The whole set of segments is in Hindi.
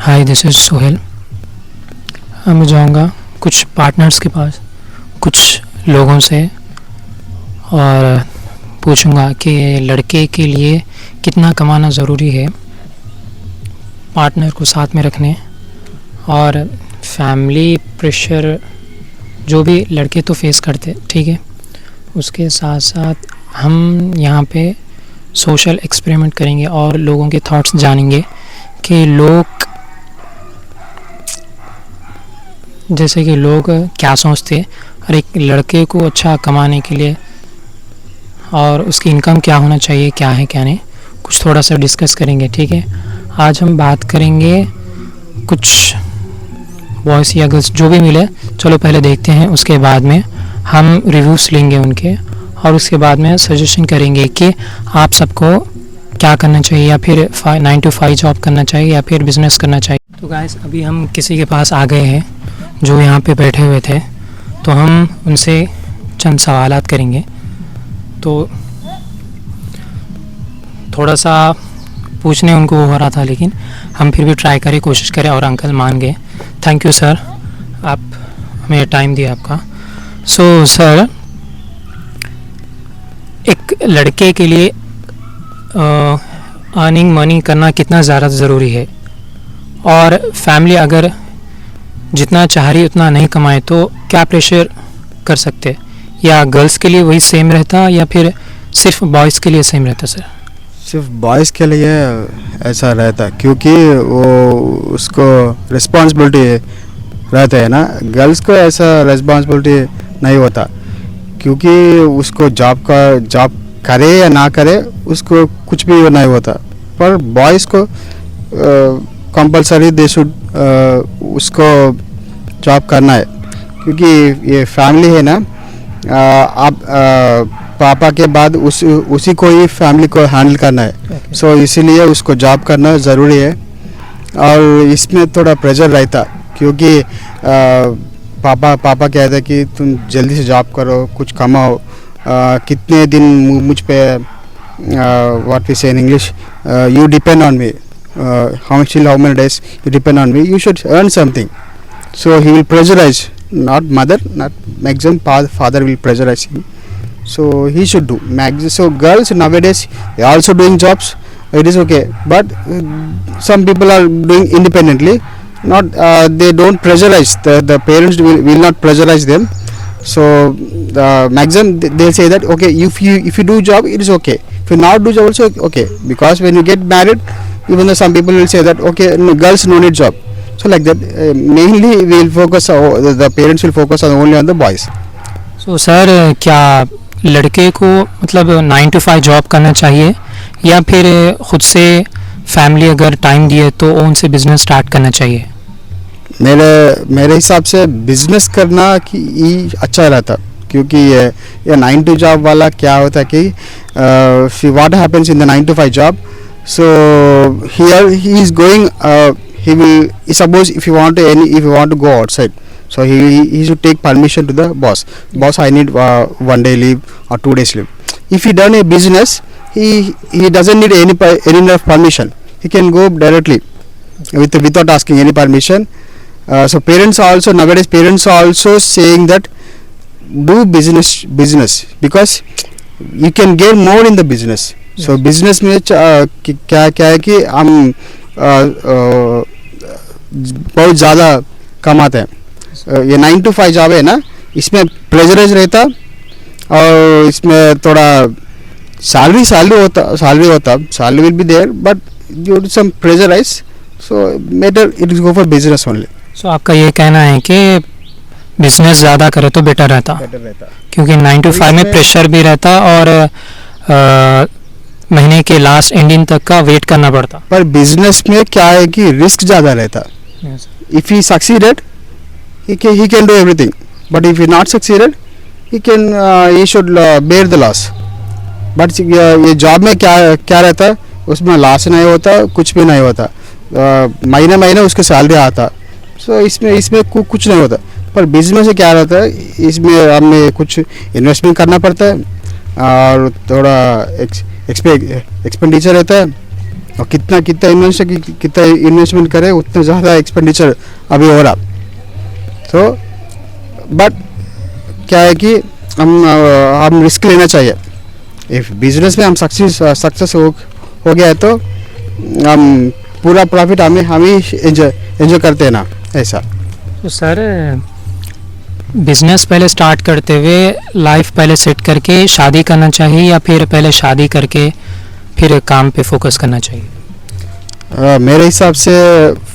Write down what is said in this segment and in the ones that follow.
Hi, this is Sohail. मैं जाऊँगा कुछ पार्टनर्स के पास, कुछ लोगों से, और पूछूंगा कि लड़के के लिए कितना कमाना ज़रूरी है पार्टनर को साथ में रखने, और फैमिली प्रेशर जो भी लड़के तो फेस करते, ठीक है। उसके साथ साथ हम यहाँ पे सोशल एक्सपेरिमेंट करेंगे और लोगों के थॉट्स जानेंगे कि लोग जैसे कि लोग क्या सोचते और एक लड़के को अच्छा कमाने के लिए और उसकी इनकम क्या होना चाहिए, क्या है क्या नहीं, कुछ थोड़ा सा डिस्कस करेंगे, ठीक है। आज हम बात करेंगे कुछ बॉयज़ या गर्ल्स जो भी मिले, चलो पहले देखते हैं, उसके बाद में हम रिव्यूज़ लेंगे उनके, और उसके बाद में सजेशन करेंगे कि आप सबको क्या करना चाहिए, या फिर 9 to 5 जॉब करना चाहिए या फिर बिज़नेस करना चाहिए। तो गाइस, अभी हम किसी के पास आ गए हैं जो यहाँ पे बैठे हुए थे, तो हम उनसे चंद सवालात करेंगे। तो थोड़ा सा पूछने उनको हो रहा था, लेकिन हम फिर भी ट्राई करें, कोशिश करें, और अंकल मान गए। थैंक यू सर, आप हमें टाइम दिया आपका। सो सर, एक लड़के के लिए अर्निंग मनी करना कितना ज़्यादा ज़रूरी है, और फैमिली अगर जितना चाह रही उतना नहीं कमाए तो क्या प्रेशर कर सकते, या गर्ल्स के लिए वही सेम रहता या फिर सिर्फ बॉयज़ के लिए सेम रहता सर? सिर्फ बॉयज़ के लिए ऐसा रहता क्योंकि वो उसको रिस्पॉन्सिबिलिटी रहता है ना। गर्ल्स को ऐसा रिस्पॉन्सिबिलिटी नहीं होता क्योंकि उसको जॉब करे या ना करे उसको कुछ भी नहीं होता। पर बॉयज़ को कंपलसरी दे शुड उसको जॉब करना है क्योंकि ये फैमिली है ना। आप पापा के बाद उसी को ही फैमिली को हैंडल करना है। सो इसीलिए उसको जॉब करना ज़रूरी है, और इसमें थोड़ा प्रेशर रहता क्योंकि पापा कहते हैं कि तुम जल्दी से जॉब करो, कुछ कमाओ। कितने दिन मुझ पे व्हाट वी से in English, you depend on me, how many days you depend on me, you should earn something. So he will pressurize, not mother, not maximum father will pressurize him. So he should do so girls nowadays they are also doing jobs, it is okay, but some people are doing independently, not they don't pressurize, the parents will not pressurize them. So maximum they'll say that okay, if you do job it is okay, if you not do job also okay, because when you get married, even though some people will say that okay, no, girls no need job. So like that mainly we will focus, the parents will focus on only on the boys. So sir, क्या लड़के को मतलब 9 to 5 जॉब करना चाहिए, या फिर ख़ुद से फैमिली अगर टाइम दिए तो उनसे बिज़नेस स्टार्ट करना चाहिए? मेरे हिसाब से बिज़नेस करना ही अच्छा रहता क्योंकि ये 9 to जॉब वाला क्या होता है कि what happens in the 9 to 5 job. So here he is going, he will suppose if you want to go outside, so he should take permission to the boss. I need 1 day leave or 2 days leave. If he done a business, he doesn't need any enough permission, he can go directly without asking any permission. So parents are also saying that do business because you can gain more in the business. So business में क्या है कि हम बहुत ज़्यादा कमाते हैं। ये 9 to 5 जॉब है ना, इसमें प्रेशराइज रहता, और इसमें थोड़ा salary will be there, but due to some pressurise, so better it is go for business only. So आपका ये कहना है कि बिजनेस ज़्यादा करे तो बेटर रहता क्योंकि 9 to 5 में प्रेशर भी रहता और महीने के लास्ट एंडिंग तक का वेट करना पड़ता। पर बिजनेस में क्या है कि रिस्क ज़्यादा रहता। If he succeeded he can do everything, but if he not succeeded he should bear the loss. but ये जॉब में क्या रहता है, उसमें लॉस नहीं होता, कुछ भी नहीं होता, महीने उसके सैलरी आता। सो इसमें कुछ नहीं होता। पर बिजनेस में क्या रहता है, इसमें हमें कुछ इन्वेस्टमेंट करना पड़ता है और थोड़ा एक्सपेंडिचर रहता है, और कितना कितना इन्वेस्टमेंट करे उतना ज़्यादा एक्सपेंडिचर अभी हो रहा। तो बट क्या है कि हम रिस्क लेना चाहिए। इफ बिजनेस में हम सक्सेस हो गया है तो हम पूरा प्रॉफिट हम ही एंजॉय करते हैं ना, ऐसा। तो सर बिजनेस पहले स्टार्ट करते हुए लाइफ पहले सेट करके शादी करना चाहिए या फिर पहले शादी करके फिर काम पे फोकस करना चाहिए? मेरे हिसाब से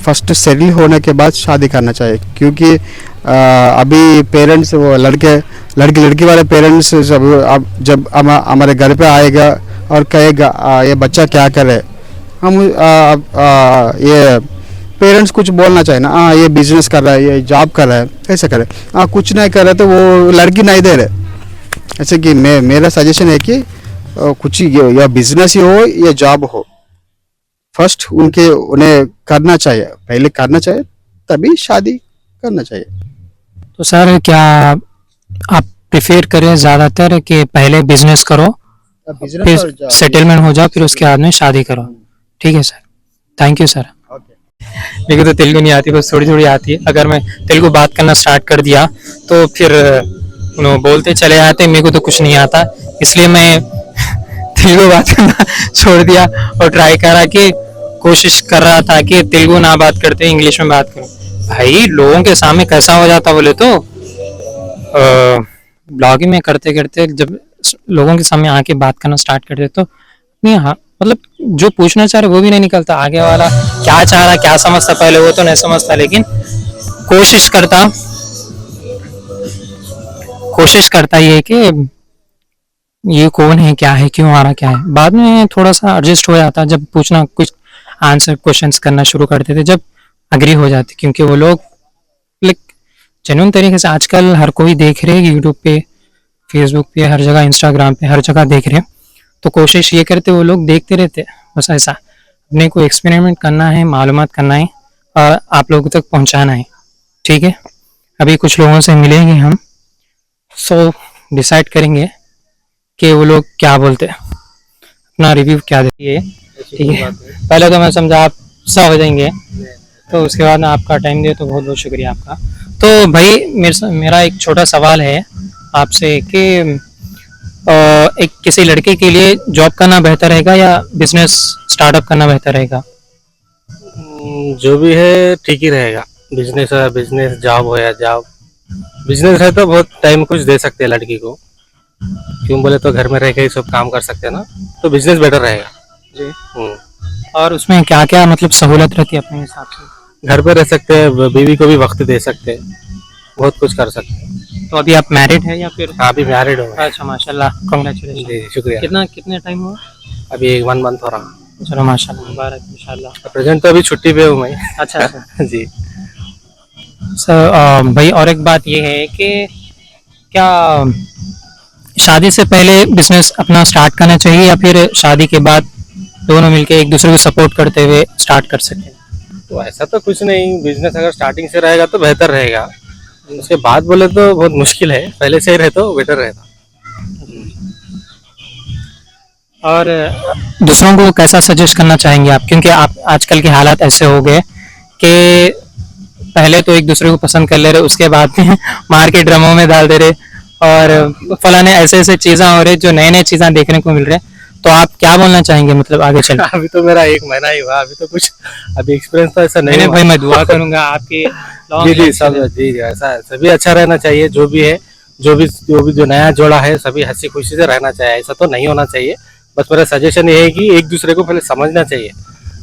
फर्स्ट सेटल होने के बाद शादी करना चाहिए, क्योंकि अभी पेरेंट्स वो लड़की वाले पेरेंट्स जब हमारे घर पे आएगा और कहेगा ये बच्चा क्या करे, हम ये पेरेंट्स कुछ बोलना चाहिए ना, हाँ ये बिजनेस कर रहा है, ये जॉब कर रहा है, ऐसे करे। हाँ कुछ नहीं कर रहे तो वो लड़की नहीं दे रहे। ऐसे कि मेरा सजेशन है कि कुछ या बिजनेस ही हो या जॉब हो, फर्स्ट उन्हें करना चाहिए, पहले करना चाहिए तभी शादी करना चाहिए। तो सर क्या आप प्रेफर करें ज़्यादातर कि पहले बिजनेस करो फिर सेटलमेंट हो जाओ फिर उसके बाद में शादी करो? ठीक है सर, थैंक यू सर। मेरे को तो तेलुगु नहीं आती, बस थोड़ी थोड़ी आती है। अगर मैं तेलुगु बात करना स्टार्ट कर दिया तो फिर बोलते चले जाते, मेरे को तो कुछ नहीं आता, इसलिए मैं तेलुगु बात करना छोड़ दिया और ट्राई करा कि कोशिश कर रहा था कि तेलुगु ना बात करते इंग्लिश में बात करूं। भाई लोगों के सामने कैसा हो जाता बोले तो ब्लॉगिंग में करते करते जब लोगों के सामने आके बात करना स्टार्ट करते तो नहीं, हाँ मतलब जो पूछना चाह रहे वो भी नहीं निकलता, आगे वाला क्या चाह रहा क्या समझता पहले वो तो नहीं समझता, लेकिन कोशिश करता ये कि ये कौन है, क्या है, क्यों आ रहा, क्या है। बाद में थोड़ा सा एडजस्ट हो जाता जब पूछना कुछ आंसर क्वेश्चंस करना शुरू करते थे, जब अग्री हो जाते, क्योंकि वो लोग लाइक जेन्युइन तरीके से आजकल हर कोई देख रहे हैं, यूट्यूब पे, फेसबुक पे, हर जगह, इंस्टाग्राम पे, हर जगह देख रहे हैं। तो कोशिश ये करते वो लोग देखते रहते, बस ऐसा अपने को एक्सपेरिमेंट करना है, मालूमात करना है और आप लोगों तक पहुंचाना है। ठीक है, अभी कुछ लोगों से मिलेंगे हम, सो डिसाइड करेंगे कि वो लोग क्या बोलते हैं, अपना रिव्यू क्या देती है। ठीक है, पहले तो मैं समझा आप सब हो जाएंगे, तो उसके बाद आपका टाइम दिया तो बहुत बहुत शुक्रिया आपका। तो भाई मेरा एक छोटा सवाल है आपसे कि एक किसी लड़के के लिए जॉब करना बेहतर रहेगा या बिजनेस स्टार्टअप करना बेहतर रहेगा? जो भी है ठीक ही रहेगा। बिजनेस है बिजनेस, जॉब हो या जॉब। बिजनेस है तो बहुत टाइम कुछ दे सकते हैं लड़की को, क्यों बोले तो घर में रह के ही सब काम कर सकते हैं ना, तो बिजनेस बेटर रहेगा जी। और उसमें क्या क्या मतलब सहूलत रहती है अपने हिसाब से? घर पे रह सकते हैं, बीवी को भी वक्त दे सकते हैं, बहुत कुछ कर सकते हैं। तो अभी आप मैरिड है या फिर? हाँ अभी मैरिड हो। अच्छा माशाल्लाह, कांग्रेचुलेशन। जी शुक्रिया। कितने टाइम हुआ? अभी 1 मंथ हो रहा। चलो माशाल्लाह, मुबारक इंशाल्लाह। प्रेजेंट तो अभी छुट्टी पे हूँ मैं। अच्छा अच्छा जी सर भाई और एक बात ये है कि क्या शादी से पहले बिजनेस अपना स्टार्ट करना चाहिए या फिर शादी के बाद दोनों मिलके एक दूसरे को सपोर्ट करते हुए स्टार्ट कर सकते हैं? तो ऐसा तो कुछ नहीं, बिजनेस अगर स्टार्टिंग से रहेगा तो बेहतर रहेगा, उसके बाद बोले तो बहुत मुश्किल है, पहले से ही रहे तो बेटर रहेगा। और दूसरों को कैसा सजेस्ट करना चाहेंगे आप, क्योंकि आप आजकल के हालात ऐसे हो गए कि पहले तो एक दूसरे को पसंद कर ले रहे, उसके बाद में मार के ड्रमों में डाल दे रहे और फलाने ऐसे ऐसे चीजें हो रहे जो नए नए चीजें देखने को मिल रहे, तो आप क्या बोलना चाहेंगे मतलब आगे चल? अभी तो मेरा 1 महीना ही हुआ, अभी तो कुछ अभी एक्सपीरियंस तो ऐसा नहीं हुआ। भाई मैं दुआ करूंगा आपके जी जी सब जी जी ऐसा सभी अच्छा रहना चाहिए, जो भी है जो नया जोड़ा है सभी हंसी खुशी से रहना चाहिए, ऐसा तो नहीं होना चाहिए। बस मेरा सजेशन ये है कि एक दूसरे को पहले समझना चाहिए,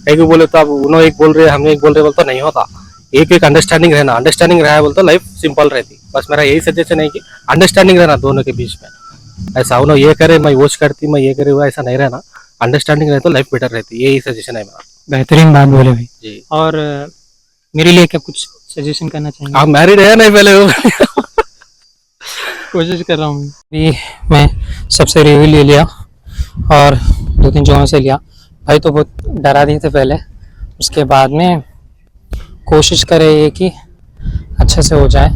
कहीं को बोले तो अब उन्होंने एक बोल रहे हम एक बोल रहे बोल तो नहीं होता, एक अंडरस्टैंडिंग रहा बोलते लाइफ सिंपल रहती। बस मेरा यही सजेशन है कि अंडरस्टैंडिंग रहना दोनों के बीच में, ऐसा उन्होंने ये करे मैं वो करती मैं ये करे हुआ ऐसा नहीं रहना, अंडरस्टैंडिंग रहे तो लाइफ बेटर रहती, यही सजेशन है मेरा। बेहतरीन बात बोले भाई जी। और मेरे लिए क्या कुछ सजेशन करना चाहेंगे? आप मैरिड है नहीं पहले वो? कोशिश कर रहा हूँ अभी, मैं सबसे रिव्यू ले लिया और 2-3 जगहों से लिया। भाई तो बहुत डरा दिए थे पहले, उसके बाद में कोशिश करे ये कि अच्छे से हो जाए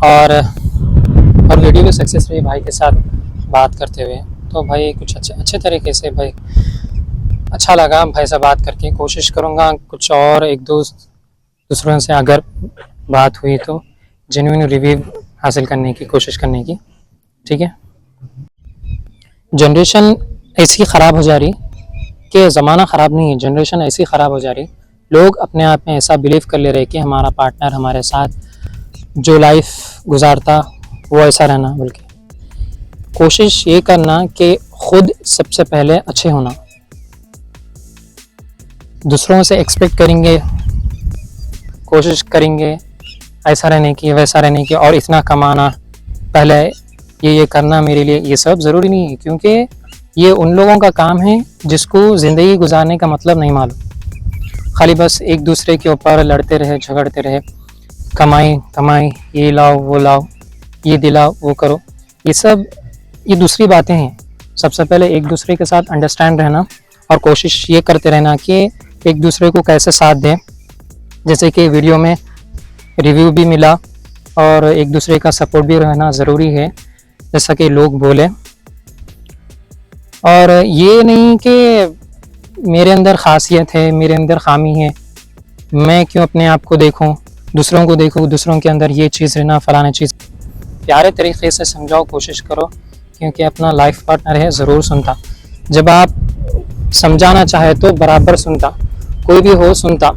और वीडियो भी सक्सेस रही भाई के साथ बात करते हुए। तो भाई कुछ अच्छे तरीके से भाई अच्छा लगा भाई से बात करके। कोशिश करूँगा कुछ और एक दो दूसरों से अगर बात हुई तो जेन्युइन रिव्यू हासिल करने की कोशिश करने की। ठीक है। जनरेशन ऐसी ख़राब हो जा रही कि ज़माना ख़राब नहीं है, जनरेशन ऐसी ख़राब हो जा रही, लोग अपने आप में ऐसा बिलीव कर ले रहे कि हमारा पार्टनर हमारे साथ जो लाइफ गुजारता वो ऐसा रहना। बल्कि कोशिश ये करना कि खुद सबसे पहले अच्छे होना। दूसरों से एक्सपेक्ट करेंगे, कोशिश करेंगे ऐसा रहने की वैसा रहने की और इतना कमाना, पहले ये करना मेरे लिए, ये सब ज़रूरी नहीं है। क्योंकि ये उन लोगों का काम है जिसको ज़िंदगी गुजारने का मतलब नहीं मालूम, खाली बस एक दूसरे के ऊपर लड़ते रहे, झगड़ते रहे, कमाई कमाई, ये लाओ वो लाओ, ये दिलाओ वो करो। ये सब ये दूसरी बातें हैं। सबसे पहले एक दूसरे के साथ अंडरस्टैंड रहना और कोशिश ये करते रहना कि एक दूसरे को कैसे साथ दें। जैसे कि वीडियो में रिव्यू भी मिला और एक दूसरे का सपोर्ट भी रहना ज़रूरी है, जैसा कि लोग बोले। और ये नहीं कि मेरे अंदर ख़ासियत है, मेरे अंदर ख़ामी है, मैं क्यों अपने आप को देखूं, दूसरों को देखूं, दूसरों के अंदर ये चीज़ रहना, फ़लाना चीज़। प्यारे तरीक़े से समझाओ, कोशिश करो, क्योंकि अपना लाइफ पार्टनर है, ज़रूर सुनता। जब आप समझाना चाहे तो बराबर सुनता, कोई भी हो सुनता।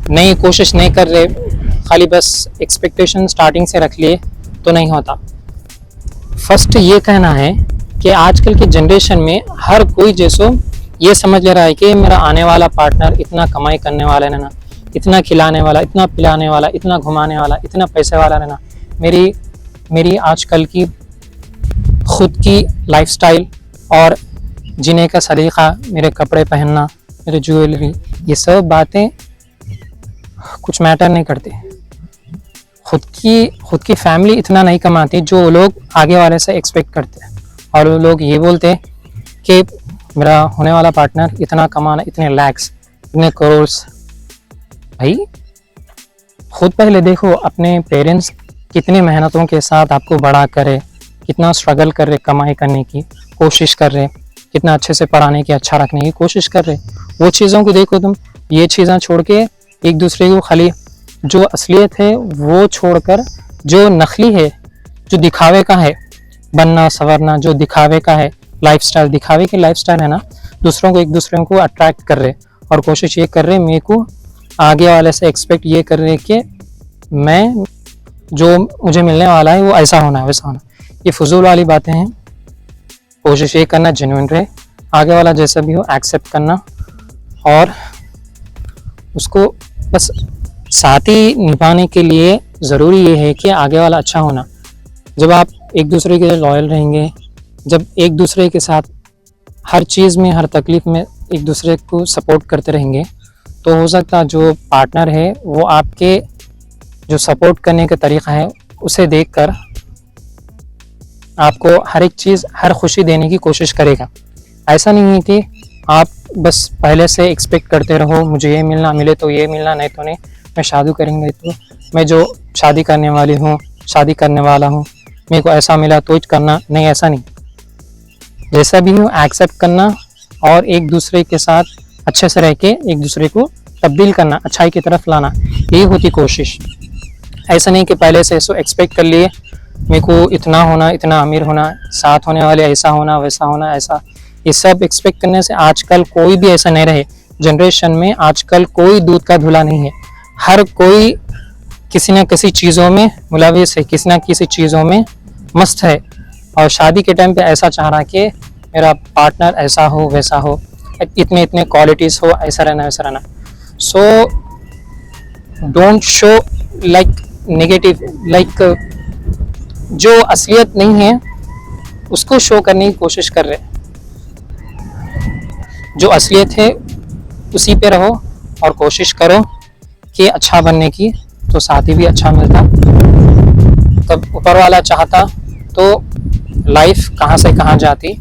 नहीं, कोशिश नहीं कर रहे, खाली बस एक्सपेक्टेशन स्टार्टिंग से रख लिए तो नहीं होता। फर्स्ट ये कहना है कि आजकल की जनरेशन में हर कोई जैसो ये समझ ले रहा है कि मेरा आने वाला पार्टनर इतना कमाई करने वाला रहना, इतना खिलाने वाला, इतना पिलाने वाला, इतना घुमाने वाला, इतना पैसे वाला रहना। मेरी आजकल की खुद की लाइफस्टाइल और जीने का सलीका, मेरे कपड़े पहनना, मेरे ज्वेलरी, ये सब बातें कुछ मैटर नहीं करते। खुद की फैमिली इतना नहीं कमाती जो लोग आगे वाले से एक्सपेक्ट करते हैं। और वो लोग ये बोलते हैं कि मेरा होने वाला पार्टनर इतना कमाना, इतने लैक्स, इतने करोड़्स। भाई खुद पहले देखो, अपने पेरेंट्स कितनी मेहनतों के साथ आपको बड़ा करे, कितना स्ट्रगल कर रहे, कमाई करने की कोशिश कर रहे, कितना अच्छे से पढ़ाने की, अच्छा रखने की कोशिश कर रहे। वो चीज़ों को देखो तुम। ये चीज़ें छोड़ के एक दूसरे को खाली जो असलियत है वो छोड़कर, जो नकली है, जो दिखावे का है, बनना संवरना जो दिखावे का है, लाइफस्टाइल दिखावे की लाइफस्टाइल है ना, दूसरों को एक दूसरे को अट्रैक्ट कर रहे और कोशिश ये कर रहे मेरे को आगे वाले से एक्सपेक्ट ये कर रहे कि मैं जो मुझे मिलने वाला है वो ऐसा होना है, वैसा होना। ये फजूल वाली बातें हैं। कोशिश ये करना जेन्युइन रहे, आगे वाला जैसा भी हो एक्सेप्ट करना और उसको बस साथी निभाने के लिए ज़रूरी ये है कि आगे वाला अच्छा होना। जब आप एक दूसरे के लॉयल रहेंगे, जब एक दूसरे के साथ हर चीज़ में, हर तकलीफ़ में एक दूसरे को सपोर्ट करते रहेंगे, तो हो सकता है जो पार्टनर है वो आपके जो सपोर्ट करने का तरीक़ा है उसे देखकर आपको हर एक चीज़, हर खुशी देने की कोशिश करेगा। ऐसा नहीं है कि आप बस पहले से एक्सपेक्ट करते रहो, मुझे ये मिलना, मिले तो ये मिलना, नहीं तो नहीं, मैं शादी करेंगे तो मैं जो शादी करने वाली हूँ, शादी करने वाला हूँ, मेरे को ऐसा मिला तो करना। नहीं, ऐसा नहीं। जैसा भी हो एक्सेप्ट करना और एक दूसरे के साथ अच्छे से रह के एक दूसरे को तब्दील करना, अच्छाई की तरफ लाना, यही होती कोशिश। ऐसा नहीं कि पहले से इसको एक्सपेक्ट कर लिए मेरे को इतना होना, इतना अमीर होना, साथ होने वाले ऐसा होना, वैसा होना, ऐसा। ये सब एक्सपेक्ट करने से आजकल कोई भी ऐसा नहीं रहे। जनरेशन में आजकल कोई दूध का धुला नहीं है। हर कोई किसी न किसी चीज़ों में मुलविस है, किसी न किसी चीज़ों में मस्त है और शादी के टाइम पे ऐसा चाह रहा कि मेरा पार्टनर ऐसा हो, वैसा हो, इतने इतने क्वालिटीज़ हो, ऐसा रहना, वैसा रहना। So don't show like negative, like जो असलियत नहीं है उसको शो करने की कोशिश कर रहे। जो असलियत है उसी पे रहो और कोशिश करो कि अच्छा बनने की, तो साथी भी अच्छा मिलता। तब ऊपर वाला चाहता तो लाइफ कहाँ से कहाँ जाती।